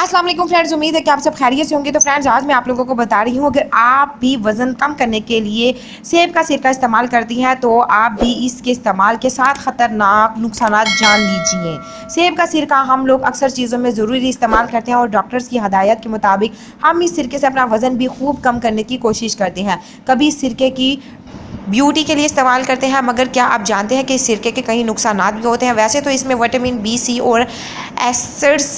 अस्सलाम वालेकुम फ्रेंड्स, उम्मीद है कि आप सब खैरियत से होंगे। तो फ्रेंड्स, आज मैं आप लोगों को बता रही हूँ, अगर आप भी वज़न कम करने के लिए सेब का सिरका इस्तेमाल करती हैं तो आप भी इसके इस्तेमाल के साथ ख़तरनाक नुकसानात जान लीजिए। सेब का सिरका हम लोग अक्सर चीज़ों में ज़रूरी इस्तेमाल करते हैं और डॉक्टर्स की हदायत के मुताबिक हम इस सिरके से अपना वज़न भी खूब कम करने की कोशिश करते हैं। कभी इस सिरके की ब्यूटी के लिए इस्तेमाल करते हैं, मगर क्या आप जानते हैं कि इस सिरके के कई नुकसानात भी होते हैं। वैसे तो इसमें विटामिन बी, सी और एसिड्स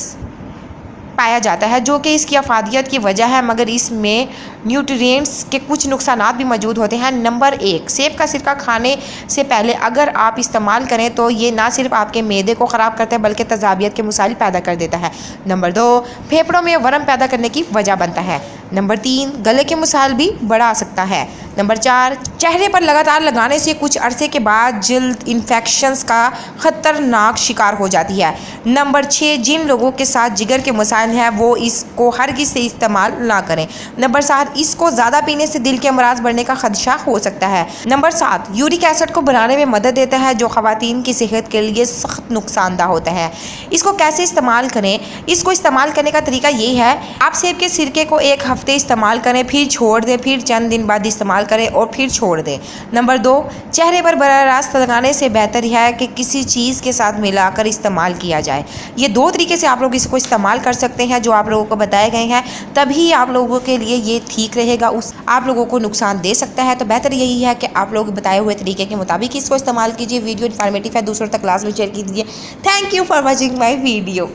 पाया जाता है जो कि इसकी अफादियत की वजह है, मगर इसमें न्यूट्रिएंट्स के कुछ नुकसानात भी मौजूद होते हैं। नंबर 1, सेब का सिरका खाने से पहले अगर आप इस्तेमाल करें तो ये ना सिर्फ आपके मैदे को ख़राब करता है बल्कि तजाबियत के मसाइल पैदा कर देता है। नंबर 2, फेफड़ों में वर्म पैदा करने की वजह बनता है। नंबर 3, गले के मसाइल भी बढ़ा सकता है। नंबर 4, चेहरे पर लगातार लगाने से कुछ अरसे के बाद जल्द इन्फेक्शंस का ख़तरनाक शिकार हो जाती है। नंबर 6, जिन लोगों के साथ जिगर के मसाइल हैं वो इसको हरगिज़ से इस्तेमाल ना करें। नंबर 7, इसको ज़्यादा पीने से दिल के अमराज बढ़ने का खदशा हो सकता है। नंबर 7, यूरिक एसिड को बनाने में मदद देता है जो ख़वातीन की सेहत के लिए सख्त नुकसानदा होता है। इसको कैसे इस्तेमाल करें? इसको इस्तेमाल करने का तरीका ये है, आप सेब के सिरके को एक हफ्ते इस्तेमाल करें, फिर छोड़ दें, फिर चंद दिन बाद इस्तेमाल करें और फिर छोड़ दें। नंबर 2, चेहरे पर बराह रास्त लगाने से बेहतर है कि किसी चीज़ के साथ मिलाकर इस्तेमाल किया जाए। ये 2 तरीके से आप लोग इसको इस्तेमाल कर सकते हैं जो आप लोगों को बताए गए हैं, तभी आप लोगों के लिए ये ठीक रहेगा। आप लोगों को नुकसान दे सकता है, तो बेहतर यही है कि आप लोग बताए हुए तरीके के मुताबिक इसको इस्तेमाल कीजिए। वीडियो इन्फॉर्मेटिव है, दूसरों तक लाजमी शेयर कीजिए। Thank you for watching my video.